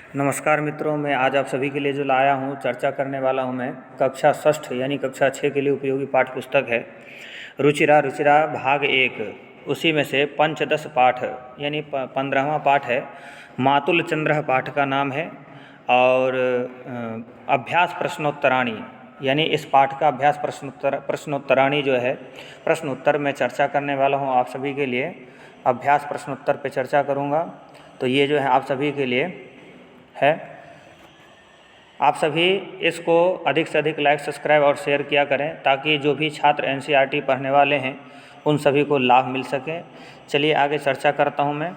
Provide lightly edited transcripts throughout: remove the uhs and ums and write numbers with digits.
नमस्कार मित्रों, मैं आज आप सभी के लिए जो लाया हूँ चर्चा करने वाला हूँ मैं कक्षा षष्ठ यानी कक्षा 6 के लिए उपयोगी पाठ्य पुस्तक है रुचिरा रुचिरा भाग 1। उसी में से पंचदश पाठ यानी 15वां पाठ है। मातुल चंद्र पाठ का नाम है और अभ्यास प्रश्नोत्तराणी यानी इस पाठ का अभ्यास प्रश्नोत्तराणी जो है प्रश्न उत्तर में चर्चा करने वाला हूँ आप सभी के लिए। अभ्यास प्रश्नोत्तर पे चर्चा करूँगा, तो ये जो है आप सभी के लिए है। आप सभी इसको अधिक से अधिक लाइक, सब्सक्राइब और शेयर किया करें ताकि जो भी छात्र एनसीईआरटी पढ़ने वाले हैं उन सभी को लाभ मिल सके। चलिए आगे चर्चा करता हूं मैं।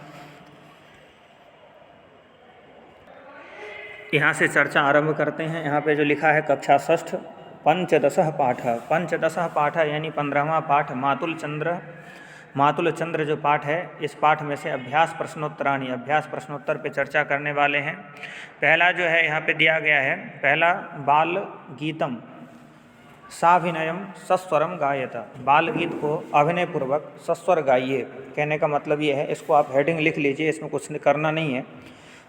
यहाँ से चर्चा आरंभ करते हैं। यहाँ पे जो लिखा है कक्षा षष्ठ पंचदशः पाठ। पंचदशः पाठ यानी 15वां पाठ मातुल चंद्र जो पाठ है, इस पाठ में से अभ्यास प्रश्नोत्तराणी अभ्यास प्रश्नोत्तर पे चर्चा करने वाले हैं। पहला जो है यहाँ पे दिया गया है, पहला बाल गीतम साभिनयम सस्वरम गायता। बाल गीत को अभिनय पूर्वक सस्वर गाइए। कहने का मतलब ये है, इसको आप हेडिंग लिख लीजिए, इसमें कुछ करना नहीं है।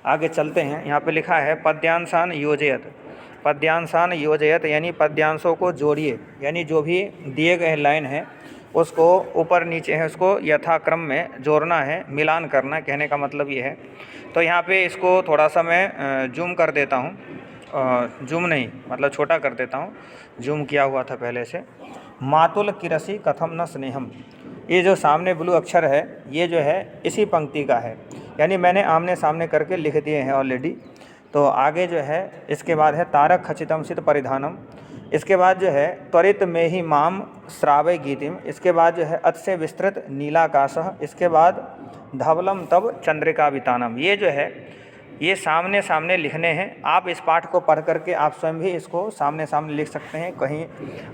आगे चलते हैं। यहाँ पे लिखा है पद्यांशान योजयत। पद्यांशान योजयत यानी पद्यांशों को जोड़िए, यानी जो भी दिए गए लाइन है उसको ऊपर नीचे है उसको यथाक्रम में जोड़ना है, मिलान करना। कहने का मतलब ये है। तो यहाँ पे इसको थोड़ा सा मैं जूम कर देता हूँ, जूम नहीं मतलब छोटा कर देता हूँ, जूम किया हुआ था पहले से। मातुल किरसी कथम न स्नेहम, ये जो सामने ब्लू अक्षर है ये जो है इसी पंक्ति का है, यानी मैंने आमने सामने करके लिख दिए हैं ऑलरेडी। तो आगे जो है इसके बाद है तारक खचितम सित परिधानम। इसके बाद जो है त्वरित में ही माम श्रावय गीतिम। इसके बाद जो है अत से विस्तृत नीलाकाशः। इसके बाद धवलम तब चंद्रिका वितानम। ये जो है ये सामने सामने लिखने हैं। आप इस पाठ को पढ़ करके आप स्वयं भी इसको सामने सामने लिख सकते हैं, कहीं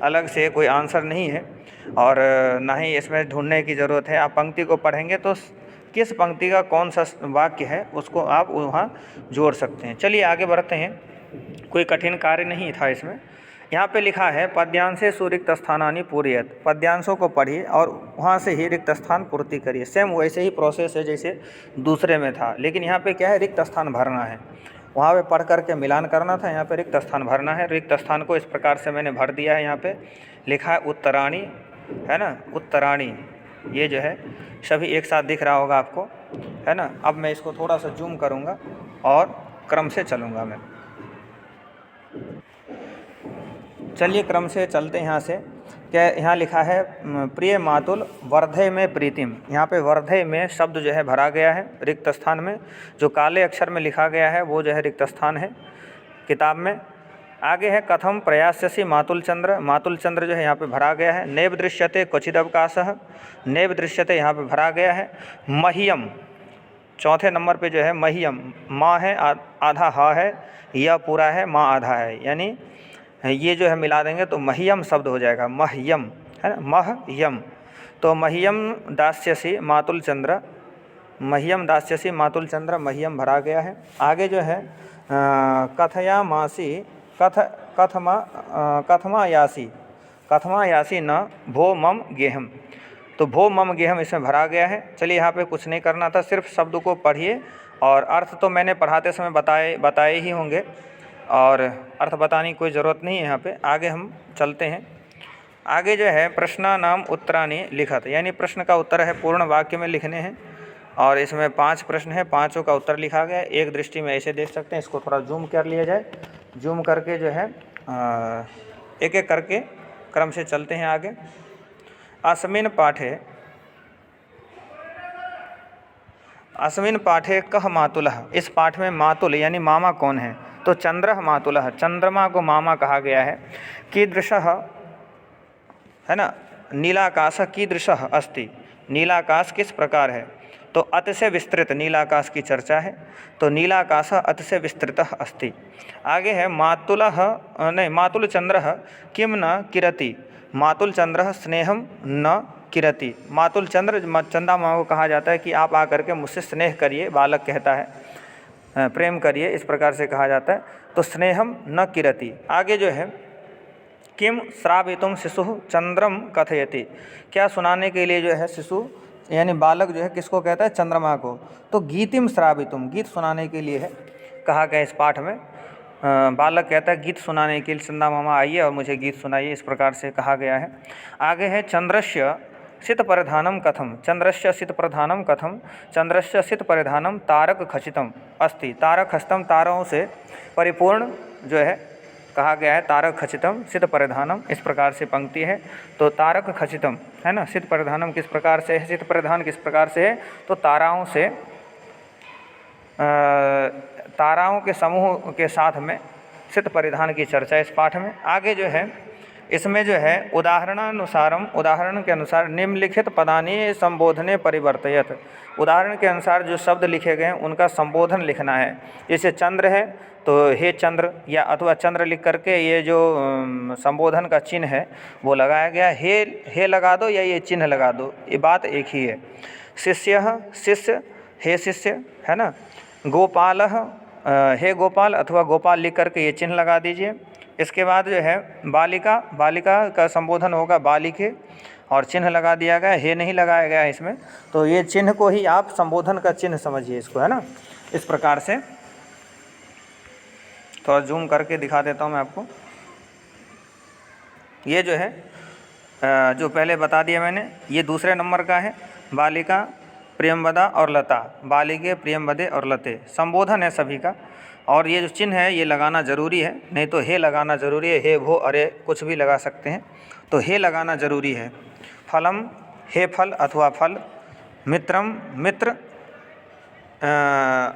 अलग से कोई आंसर नहीं है और ना ही इसमें ढूंढने की ज़रूरत है। आप पंक्ति को पढ़ेंगे तो किस पंक्ति का कौन सा वाक्य है उसको आप वहाँ जोड़ सकते हैं। चलिए आगे बढ़ते हैं। कोई कठिन कार्य नहीं था इसमें। यहाँ पे लिखा है पद्यांशे सुरिक्त स्थानानि पूरयत। पद्यांशों को पढ़िए और वहाँ से ही रिक्त स्थान पूर्ति करिए। सेम वैसे ही प्रोसेस है जैसे दूसरे में था, लेकिन यहाँ पे क्या है, रिक्त स्थान भरना है। वहाँ पे पढ़ करके मिलान करना था, यहाँ पे रिक्त स्थान भरना है। रिक्त स्थान को इस प्रकार से मैंने भर दिया है। यहाँ पे लिखा है उत्तराणी, है ना, उत्तराणी। ये जो है सभी एक साथ दिख रहा होगा आपको, है ना। अब मैं इसको थोड़ा सा जूम करूँगा और क्रम से चलूँगा मैं। चलिए क्रम से चलते हैं। यहाँ से क्या यहाँ लिखा है, प्रिय मातुल वर्धे में प्रीतिम। यहाँ पे वर्धे में शब्द जो है भरा गया है रिक्त स्थान में। जो काले अक्षर में लिखा गया है वो जो है रिक्त स्थान है किताब में। आगे है कथम प्रयास्यसि मातुल चंद्र। मातुल चंद्र जो है यहाँ पे भरा गया है। नैव दृश्यते क्वचिदवकाशः। नैव दृश्यते यहाँ पे भरा गया है। मह्यम चौथे नंबर पे जो है मह्यम, माँ है आधा हा है, यह पूरा है, माँ आधा है, यानी ये जो है मिला देंगे तो मह्यम शब्द हो जाएगा। मह्यम है ना, मह्यम। तो मह्यम दास्यसि मातुल चंद्र, मह्यम दास्यसि मातुल चंद्र, मह्यम भरा गया है। आगे जो है कथयामासी कथमायासी कथमायासी न भो मम गेहम। तो भो मम गेहम इसमें भरा गया है। चलिए यहाँ पे कुछ नहीं करना था, सिर्फ शब्द को पढ़िए और अर्थ तो मैंने पढ़ाते समय बताए ही होंगे और अर्थ बताने की कोई ज़रूरत नहीं है यहाँ पे। आगे हम चलते हैं। आगे जो है प्रश्नानाम उत्तराणि लिखत, यानी प्रश्न का उत्तर है पूर्ण वाक्य में लिखने हैं और इसमें 5 प्रश्न है, 5 का उत्तर लिखा गया है। एक दृष्टि में ऐसे देख सकते हैं। इसको थोड़ा जूम कर लिया जाए, जूम करके जो है एक एक करके क्रम से चलते हैं आगे। अस्मिन् पाठे कह मातुलः। इस पाठ में मातुल यानी मामा कौन है, तो चंद्रः मातुलः, चंद्रमा को मामा कहा गया है। कीदृशः है ना, नीलाकाशः कीदृशः अस्ति, नीलाकाश किस प्रकार है। तो अत से विस्तृत नीलाकाश की चर्चा है, तो नीलाकाशः अत से विस्तृतः अस्ति। आगे है मातुल चंद्रः किम न किरति। मातुल चंद्रः स्नेहम न किरति। मातुल चंद्र चंदा माँ को कहा जाता है कि आप आकर के मुझसे स्नेह करिए, बालक कहता है, प्रेम करिए, इस प्रकार से कहा जाता है। तो स्नेहम न किरति। आगे जो है किम श्रावितुम शिशु चंद्रम कथयति। क्या सुनाने के लिए जो है शिशु यानी बालक जो है किसको कहता है, चंद्रमा को। तो गीतिम श्रावितुम, गीत सुनाने के लिए है। कहा गया इस पाठ में। बालक कहता है गीत सुनाने के लिए चंदा मामा आइए और मुझे गीत सुनाइए, इस प्रकार से कहा गया है। आगे है चंद्रस्य सित परिधानम कथम, चंद्रस्य सित परिधानम कथम, चंद्रस्य सित परिधानम तारक खचितम अस्ति, तारक खचितम तारों से परिपूर्ण जो है कहा गया है, तारक खचितम सित परिधानम, इस प्रकार से पंक्ति है। तो तारक खचितम है ना, सित परिधानम किस प्रकार से है, सित परिधान किस प्रकार से है, तो ताराओं से ताराओं के समूह के साथ में सित परिधान की चर्चा इस पाठ में। आगे जो है इसमें जो है उदाहरणानुसारम, उदाहरण के अनुसार निम्नलिखित पदानि संबोधने परिवर्तयत, उदाहरण के अनुसार जो शब्द लिखे गए हैं उनका संबोधन लिखना है। जैसे चंद्र है तो हे चंद्र या अथवा चंद्र लिख करके ये जो संबोधन का चिन्ह है वो लगाया गया। हे लगा दो या ये चिन्ह लगा दो, ये बात एक ही है। शिष्य शिष्य, हे शिष्य है ना। गोपाल हे गोपाल अथवा गोपाल लिख करके ये चिन्ह लगा दीजिए। इसके बाद जो है बालिका, बालिका का संबोधन होगा बालिके और चिन्ह लगा दिया गया, हे नहीं लगाया गया है इसमें, तो ये चिन्ह को ही आप संबोधन का चिन्ह समझिए इसको, है ना। इस प्रकार से थोड़ा जूम करके दिखा देता हूँ मैं आपको। ये जो है जो पहले बता दिया मैंने, ये दूसरे नंबर का है। बालिका, प्रियंवदा और लता, बालिके, प्रियंवदे और लते, संबोधन है सभी का। और ये जो चिन्ह है ये लगाना ज़रूरी है, नहीं तो हे लगाना ज़रूरी है, हे वो अरे कुछ भी लगा सकते हैं, तो हे लगाना ज़रूरी है। फलम, हे फल अथवा फल, मित्रम मित्र,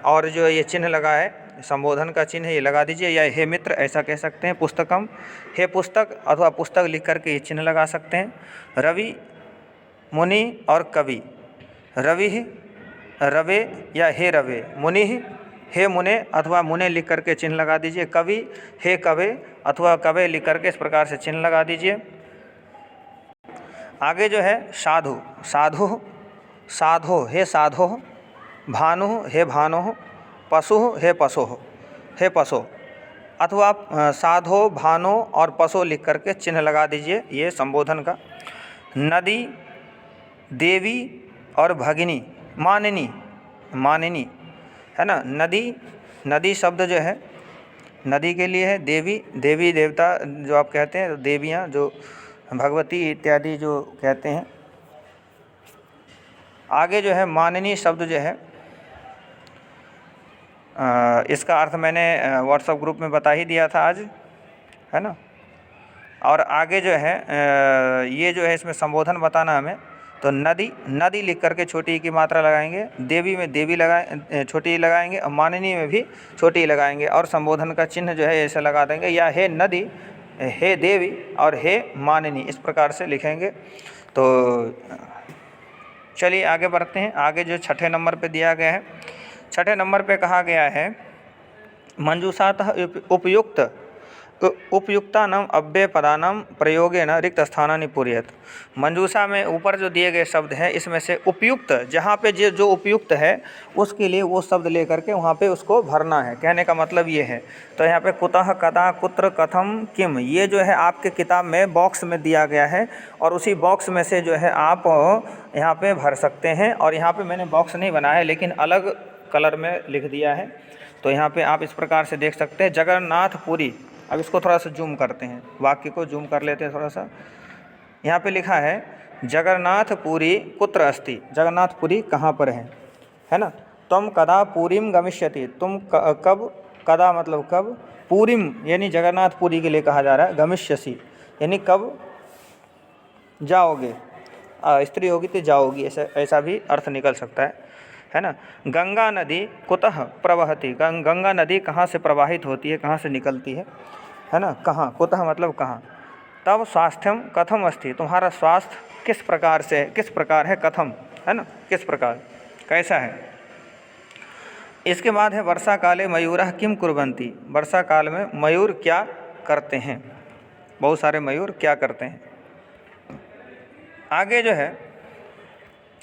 और जो ये चिन्ह लगा है संबोधन का चिन्ह ये लगा दीजिए, या हे मित्र ऐसा कह सकते हैं। पुस्तकम, हे पुस्तक अथवा पुस्तक लिख करके ये चिन्ह लगा सकते हैं। रवि, मुनि और कवि, रवि, रवे या हे रवे, मुनि, हे मुने अथवा मुने लिख करके चिन्ह लगा दीजिए। कवि, हे कवे अथवा कवे लिख करके इस प्रकार से चिन्ह लगा दीजिए। आगे जो है साधु, साधु, साधो, हे साधो, भानु, हे भानो, पशु, हे पशो, हे पशो, अथवा साधो, भानो और पशो लिख करके चिन्ह लगा दीजिए, ये संबोधन का। नदी, देवी और भगिनी, मानिनी, मानिनी है ना। नदी, नदी शब्द जो है नदी के लिए है। देवी, देवी देवता जो आप कहते हैं, देवियाँ जो भगवती इत्यादि जो कहते हैं। आगे जो है मानिनी शब्द जो है इसका अर्थ मैंने व्हाट्सएप ग्रुप में बता ही दिया था आज, है ना। और आगे जो है ये जो है इसमें संबोधन बताना हमें, तो नदी, नदी लिख करके छोटी की मात्रा लगाएंगे। देवी में देवी लगाए छोटी लगाएंगे और मानिनी में भी छोटी लगाएंगे, और संबोधन का चिन्ह जो है ऐसे लगा देंगे, या हे नदी, हे देवी और हे मानिनी, इस प्रकार से लिखेंगे। तो चलिए आगे बढ़ते हैं। आगे जो छठे नंबर पे दिया गया है, छठे नंबर पे कहा गया है मंजूषातः उपयुक्त उपयुक्तानाम अव्यय पदानाम प्रयोगेन रिक्त स्थानानि पूरयेत। मंजूषा में ऊपर जो दिए गए शब्द हैं इसमें से उपयुक्त, जहाँ पे जो उपयुक्त है उसके लिए वो शब्द लेकर के वहाँ पे उसको भरना है। कहने का मतलब ये है। तो यहाँ पे कुतः, कदा, कुत्र, कथम, किम, ये जो है आपके किताब में बॉक्स में दिया गया है, और उसी बॉक्स में से जो है आप यहाँ पे भर सकते हैं। और यहाँ पे मैंने बॉक्स नहीं बनाया है, लेकिन अलग कलर में लिख दिया है। तो यहाँ पे आप इस प्रकार से देख सकते हैं। जगन्नाथपुरी, अब इसको थोड़ा सा जूम करते हैं, वाक्य को जूम कर लेते हैं थोड़ा सा। यहाँ पे लिखा है जगन्नाथपुरी कुत्र अस्ति, जगन्नाथपुरी कहाँ पर है ना। तुम कदा पूरीम गमिष्यति, तुम कब, कदा मतलब कब, पूरीम यानी जगन्नाथपुरी के लिए कहा जा रहा है, गमिष्यसि यानी कब जाओगे, स्त्री होगी तो जाओगी, ऐसा भी अर्थ निकल सकता है ना। गंगा नदी कुतः प्रवहति, गंगा नदी कहाँ से प्रवाहित होती है, कहाँ से निकलती है ना। कहाँ, कुतः मतलब कहाँ। तब स्वास्थ्यम कथम अस्ति, तुम्हारा स्वास्थ्य किस प्रकार से, किस प्रकार है, कथम है ना, किस प्रकार, कैसा है। इसके बाद है वर्षा काले मयूरः किम कुर्वन्ति, वर्षा काल में मयूर क्या करते हैं, बहुत सारे मयूर क्या करते हैं। आगे जो है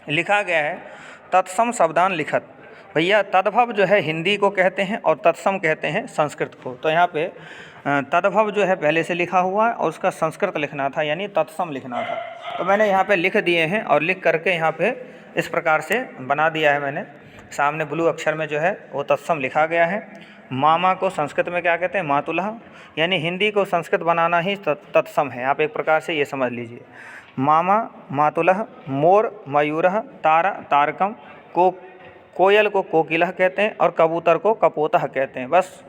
लिखा गया है तत्सम शब्दान लिखत। भैया तद्भव जो है हिंदी को कहते हैं और तत्सम कहते हैं संस्कृत को। तो यहाँ पे तद्भव जो है पहले से लिखा हुआ है और उसका संस्कृत लिखना था, यानी तत्सम लिखना था। तो मैंने यहाँ पे लिख दिए हैं, और लिख करके यहाँ पे इस प्रकार से बना दिया है मैंने। सामने ब्लू अक्षर में जो है वो तत्सम लिखा गया है। मामा को संस्कृत में क्या कहते हैं? मातुलः। यानी हिंदी को संस्कृत बनाना ही तत्सम है, आप एक प्रकार से ये समझ लीजिए। मामा मातुलः, मोर मयूरः, तारा तारकम, कोयल को कोकिलः कहते हैं और कबूतर को कपोतः कहते हैं। बस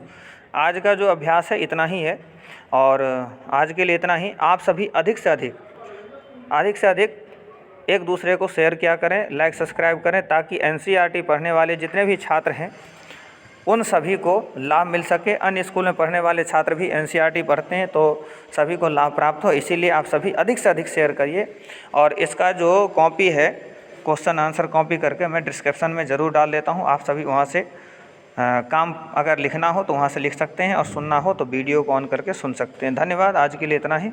आज का जो अभ्यास है इतना ही है, और आज के लिए इतना ही। आप सभी अधिक से अधिक एक दूसरे को शेयर किया करें, लाइक सब्सक्राइब करें, ताकि एनसीईआरटी पढ़ने वाले जितने भी छात्र हैं उन सभी को लाभ मिल सके। अन्य स्कूल में पढ़ने वाले छात्र भी एनसीईआरटी पढ़ते हैं तो सभी को लाभ प्राप्त हो, इसीलिए आप सभी अधिक से अधिक शेयर करिए। और इसका जो कॉपी है, क्वेश्चन आंसर कॉपी करके मैं डिस्क्रिप्शन में ज़रूर डाल देता हूँ, आप सभी वहाँ से काम अगर लिखना हो तो वहाँ से लिख सकते हैं, और सुनना हो तो वीडियो को ऑन करके सुन सकते हैं। धन्यवाद, आज के लिए इतना ही।